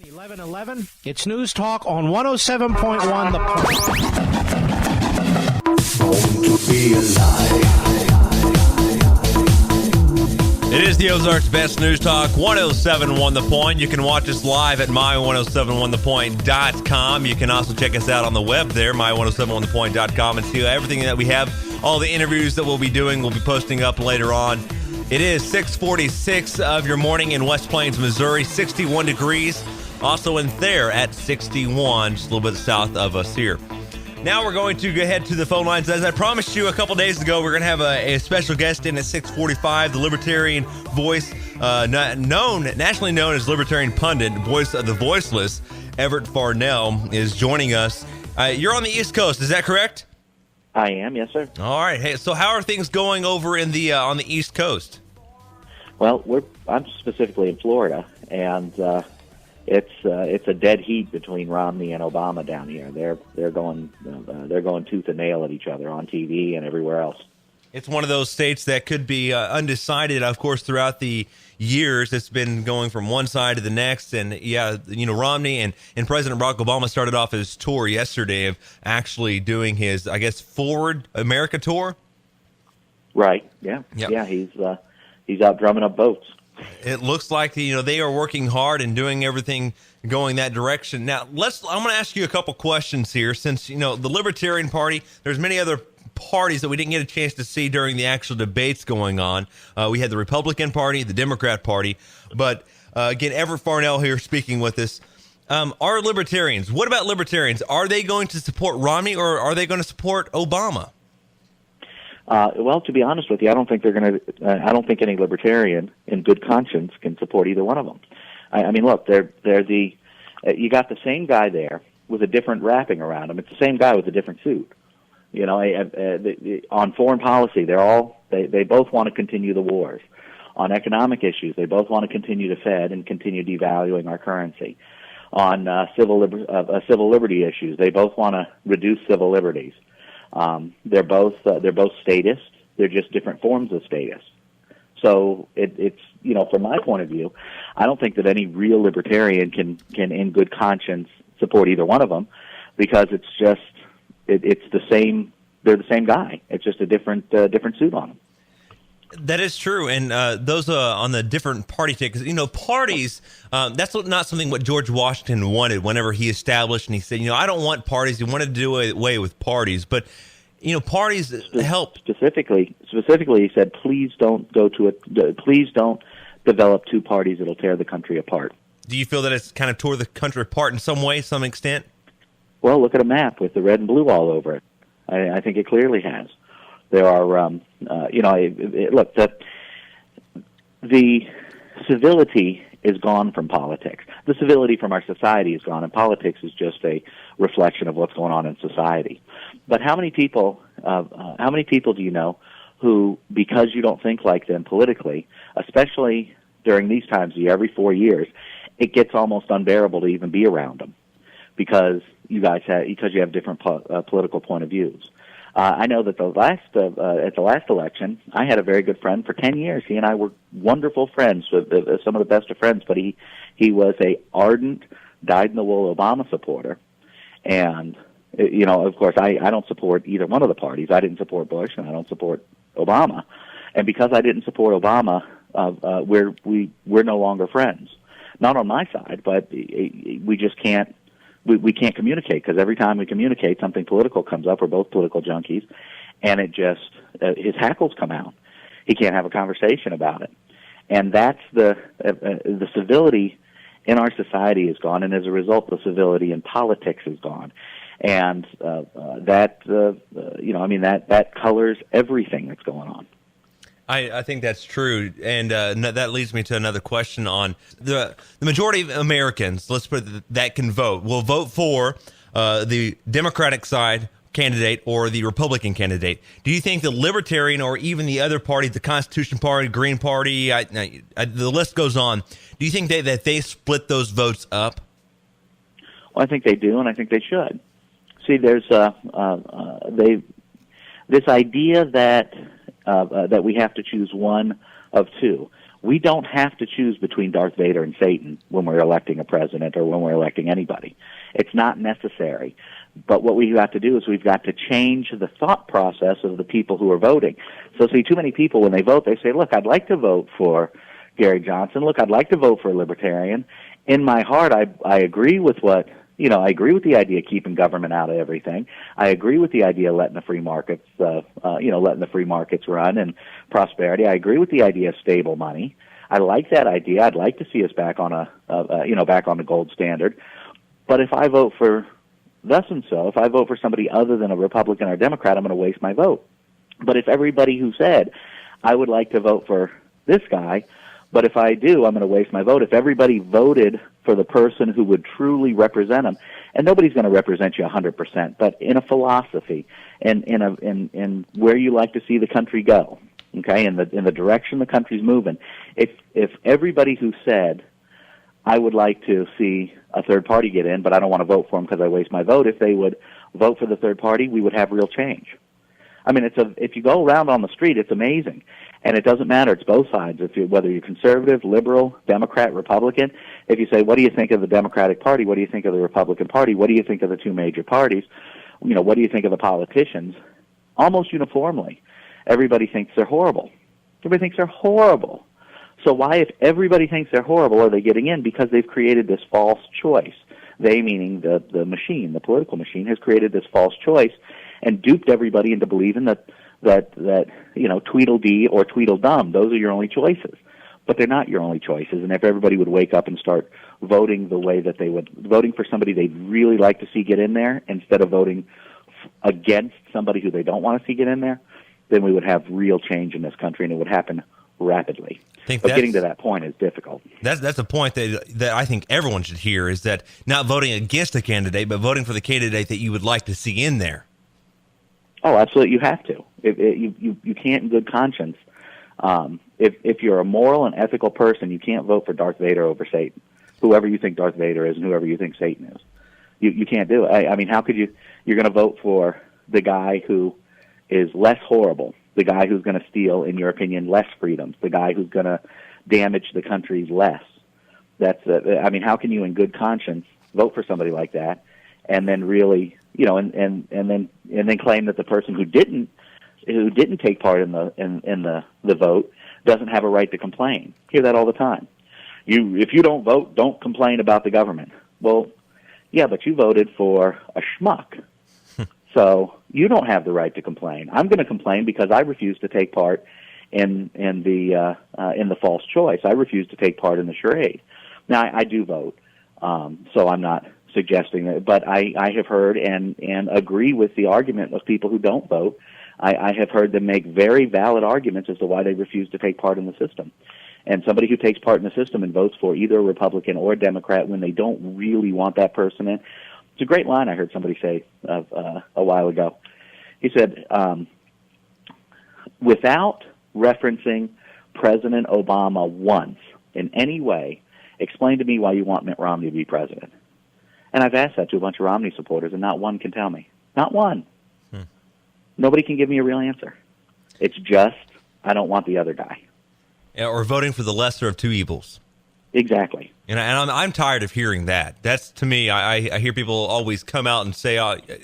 11:11. It's News Talk on 107.1 The Point. To be alive. It is the Ozarks Best News Talk, 107.1 The Point. You can watch us live at my1071thepoint.com. You can also check us out on the web there, my1071thepoint.com, and see everything that we have. All the interviews that we'll be doing, we'll be posting up later on. It is 6:46 of your morning in West Plains, Missouri, 61 degrees. Also in Thayer at 61, just a little bit south of us here. Now we're going to go ahead to the phone lines. As I promised you a couple days ago, we're going to have a special guest in at 6:45. The Libertarian voice, nationally known as Libertarian Pundit, voice of the Voiceless, Everte Farnell, is joining us. You're on the East Coast, is that correct? I am, yes, sir. All right. Hey, so how are things going over in the on the East Coast? Well, I'm specifically in Florida, and it's a dead heat between Romney and Obama down here. They're going tooth and nail at each other on TV and everywhere else. It's one of those states that could be undecided. Of course, throughout the years, it's been going from one side to the next. And yeah, Romney and President Barack Obama started off his tour yesterday of actually doing his, I guess, Forward America tour. Right. Yeah. Yep. Yeah. He's out drumming up votes. It looks like they are working hard and doing everything going that direction. Now, I'm going to ask you a couple questions here, since the Libertarian Party. There's many other parties that we didn't get a chance to see during the actual debates going on. We had the Republican Party, the Democrat Party, but again, Everte Farnell here speaking with us. Are Libertarians? What about Libertarians? Are they going to support Romney or are they going to support Obama? Well, to be honest with you, I don't think I don't think any Libertarian in good conscience can support either one of them. I mean, look, they're you got the same guy there with a different wrapping around him. It's the same guy with a different suit. On foreign policy, they both want to continue the wars. On economic issues, they both want to continue the Fed and continue devaluing our currency. On civil liberty issues, they both want to reduce civil liberties. They're both statists. They're just different forms of statists. So it's from my point of view, I don't think that any real libertarian can in good conscience support either one of them, because it's the same. They're the same guy. It's just a different suit on them. That is true, and those on the different party tickets. Parties. That's not something what George Washington wanted whenever he established, and he said, I don't want parties. He wanted to do away with parties, but parties help. Specifically, he said, please don't develop two parties that'll tear the country apart. Do you feel that it's kind of tore the country apart in some way, some extent? Well, look at a map with the red and blue all over it. I think it clearly has. There are, look, the civility is gone from politics. The civility from our society is gone, and politics is just a reflection of what's going on in society. But how many people do you know who, because you don't think like them politically, especially during these times of year, every 4 years, it gets almost unbearable to even be around them because you have different political point of views. I know that at the last election, I had a very good friend for 10 years. He and I were wonderful friends, some of the best of friends. But he was a ardent, dyed-in-the-wool Obama supporter, and of course, I don't support either one of the parties. I didn't support Bush, and I don't support Obama. And because I didn't support Obama, we're no longer friends. Not on my side, but we just can't. We can't communicate, because every time we communicate, something political comes up. We're both political junkies, and it just his hackles come out. He can't have a conversation about it, and that's the civility in our society is gone, and as a result, the civility in politics is gone, and that colors everything that's going on. I think that's true, and that leads me to another question on the majority of Americans, let's put it, that can vote, will vote for the Democratic side candidate or the Republican candidate. Do you think the Libertarian or even the other party, the Constitution Party, Green Party, the list goes on, do you think that they split those votes up? Well, I think they do, and I think they should. See, there's this idea that we have to choose one of two. We don't have to choose between Darth Vader and Satan when we're electing a president or when we're electing anybody. It's not necessary. But what we've got to do is we've got to change the thought process of the people who are voting. So see, too many people, when they vote, they say, look, I'd like to vote for Gary Johnson. Look, I'd like to vote for a libertarian. In my heart, I agree with I agree with the idea of keeping government out of everything. I agree with the idea of letting the free markets, letting the free markets run and prosperity. I agree with the idea of stable money. I like that idea. I'd like to see us back on back on the gold standard. But if I vote for thus and so, if I vote for somebody other than a Republican or Democrat, I'm going to waste my vote. But if everybody who said, I would like to vote for this guy, but if I do, I'm going to waste my vote. If everybody voted for the person who would truly represent them, and nobody's going to represent you 100%, but in a philosophy and in where you like to see the country go, okay, in the direction the country's moving, if everybody who said, I would like to see a third party get in, but I don't want to vote for them because I waste my vote, if they would vote for the third party, we would have real change. I mean, if you go around on the street, it's amazing. And it doesn't matter. It's both sides. Whether you're conservative, liberal, Democrat, Republican, if you say, what do you think of the Democratic Party? What do you think of the Republican Party? What do you think of the two major parties? What do you think of the politicians? Almost uniformly, everybody thinks they're horrible. Everybody thinks they're horrible. So why, if everybody thinks they're horrible, are they getting in? Because they've created this false choice. They, meaning the machine, the political machine, has created this false choice and duped everybody into believing that Tweedledee or Tweedledum, those are your only choices. But they're not your only choices. And if everybody would wake up and start voting the way that they would, voting for somebody they'd really like to see get in there instead of voting against somebody who they don't want to see get in there, then we would have real change in this country, and it would happen rapidly. But getting to that point is difficult. That's a point that I think everyone should hear, is that not voting against a candidate, but voting for the candidate that you would like to see in there. Oh, absolutely, you have to. You can't in good conscience. If you're a moral and ethical person, you can't vote for Darth Vader over Satan, whoever you think Darth Vader is and whoever you think Satan is. You can't do it. I mean, how could you? You're going to vote for the guy who is less horrible, the guy who's going to steal, in your opinion, less freedoms, the guy who's going to damage the country less. I mean, how can you in good conscience vote for somebody like that and then really, and then claim that the person who didn't take part in the vote doesn't have a right to complain? Hear that all the time. If you don't vote, don't complain about the government. Well, yeah, but you voted for a schmuck. So you don't have the right to complain. I'm going to complain because I refuse to take part in the false choice. I refuse to take part in the charade. Now, I do vote, so I'm not suggesting that, but I have heard and agree with the argument of people who don't vote. I have heard them make very valid arguments as to why they refuse to take part in the system. And somebody who takes part in the system and votes for either a Republican or a Democrat when they don't really want that person in. It's a great line I heard somebody say a while ago. He said, without referencing President Obama once in any way, explain to me why you want Mitt Romney to be president. And I've asked that to a bunch of Romney supporters, and not one can tell me. Not one. Nobody can give me a real answer. It's just, I don't want the other guy. Or voting for the lesser of two evils. Exactly. And I'm tired of hearing that. That's, to me, I hear people always come out and say,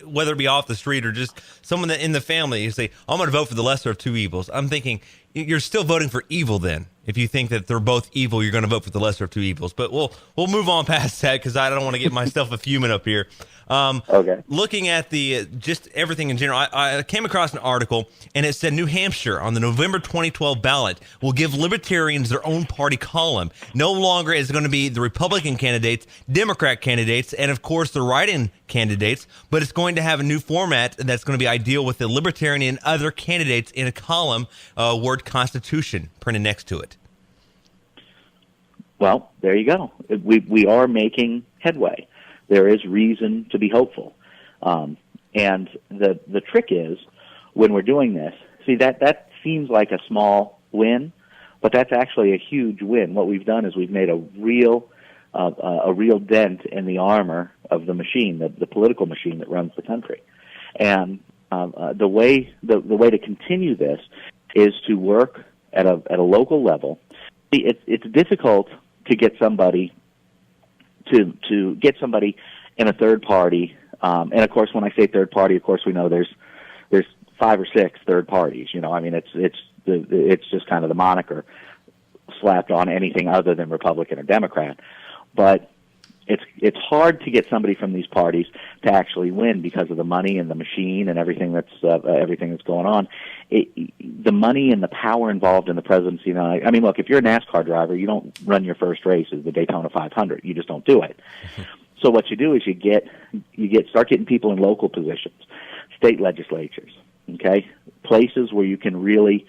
whether it be off the street or just someone that in the family, you say, I'm going to vote for the lesser of two evils. I'm thinking, you're still voting for evil then. If you think that they're both evil, you're going to vote for the lesser of two evils. But we'll move on past that because I don't want to get myself a fuming up here. Okay. Looking at just everything in general, I came across an article, and it said New Hampshire on the November 2012 ballot will give libertarians their own party column. No longer is it going to be the Republican candidates, Democrat candidates, and of course the write-in candidates, but it's going to have a new format that's going to be ideal with the libertarian and other candidates in a column, word Constitution printed next to it. Well, there you go. We are making headway. There is reason to be hopeful. And the trick is, when we're doing this, see, that seems like a small win, but that's actually a huge win. What we've done is we've made a real dent in the armor of the machine, the political machine that runs the country. And the way to continue this is to work at a local level it's difficult to get somebody to get somebody in a third party. And of course, when I say third party, of course we know there's 5 or 6 third parties. I mean, it's just kind of the moniker slapped on anything other than Republican or Democrat. But it's hard to get somebody from these parties to actually win because of the money and the machine and everything that's going on. The money and the power involved in the presidency. I mean, look, if you're a NASCAR driver, you don't run your first race as the Daytona 500. You just don't do it. So what you do is you start getting people in local positions, state legislatures, okay, places where you can really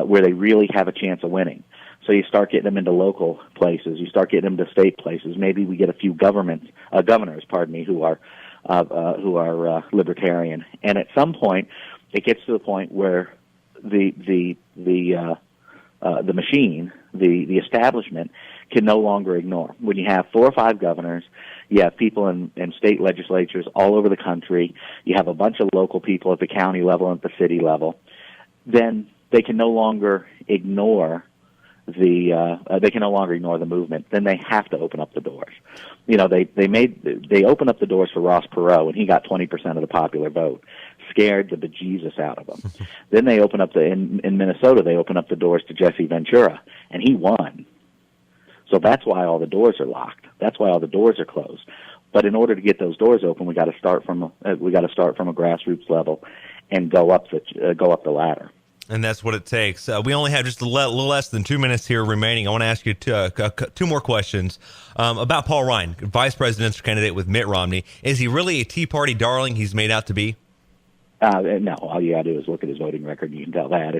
where they really have a chance of winning. So you start getting them into local places. You start getting them to state places. Maybe we get a few governors, who are libertarian. And at some point, it gets to the point where the machine, the establishment, can no longer ignore. When you have 4 or 5 governors, you have people in state legislatures all over the country. You have a bunch of local people at the county level and at the city level. Then they can no longer ignore the movement. Then they have to open up the doors. They opened up the doors for Ross Perot, and he got 20% of the popular vote, scared the bejesus out of them. Then they opened up in Minnesota. They opened up the doors to Jesse Ventura, and he won. So that's why all the doors are locked. That's why all the doors are closed. But in order to get those doors open, we got to start from a grassroots level and go up the ladder. And that's what it takes. We only have just a little less than 2 minutes here remaining. I want to ask you 2 more questions about Paul Ryan, vice presidential candidate with Mitt Romney. Is he really a Tea Party darling he's made out to be? No. All you got to do is look at his voting record, and you can tell that.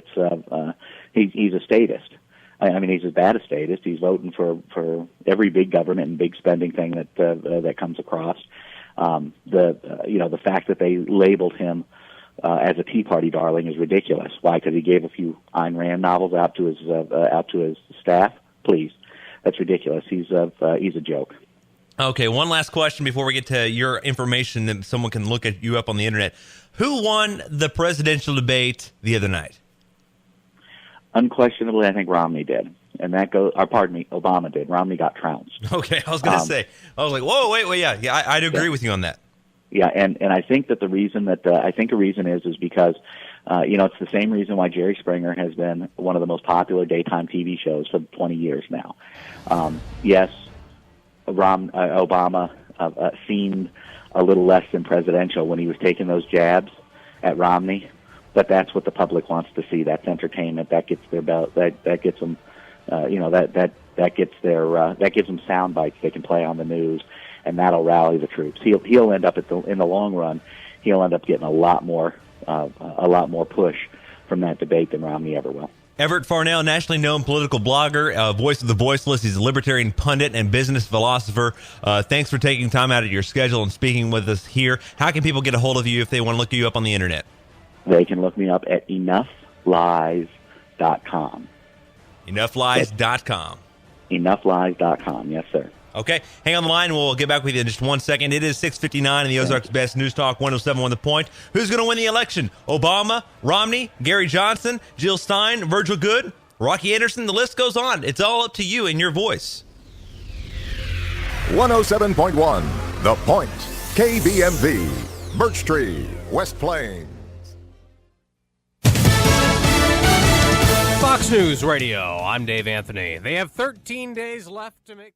He's a statist. I mean, he's as bad a statist. He's voting for every big government and big spending thing that comes across. The fact that they labeled him as a Tea Party darling is ridiculous. Why? Because he gave a few Ayn Rand novels out to his staff. Please, that's ridiculous. He's a joke. Okay, one last question before we get to your information that someone can look at you up on the internet. Who won the presidential debate the other night? Unquestionably, I think Romney did, and Obama did. Romney got trounced. Okay, I was going to say, I was like, whoa, wait, yeah, I'd agree with you on that. Yeah, and I think that the reason is because it's the same reason why Jerry Springer has been one of the most popular daytime TV shows for 20 years now. Yes, Obama seemed a little less than presidential when he was taking those jabs at Romney, but that's what the public wants to see. That's entertainment. That gets their that gets them, that gives them sound bites they can play on the news, and that'll rally the troops. He'll end up in the long run, he'll end up getting a lot more push from that debate than Romney ever will. Everte Farnell, nationally known political blogger, voice of the Voiceless. He's a libertarian pundit and business philosopher. Thanks for taking time out of your schedule and speaking with us here. How can people get a hold of you if they want to look you up on the internet? They can look me up at EnoughLies.com. EnoughLies.com. EnoughLies.com, yes, sir. Okay, hang on the line. We'll get back with you in just 1 second. It is 6:59 in the Ozarks Best News Talk 107.1 The Point. Who's going to win the election? Obama, Romney, Gary Johnson, Jill Stein, Virgil Goode, Rocky Anderson? The list goes on. It's all up to you and your voice. 107.1 The Point. KBMV. Birch Tree, West Plains. Fox News Radio. I'm Dave Anthony. They have 13 days left to make...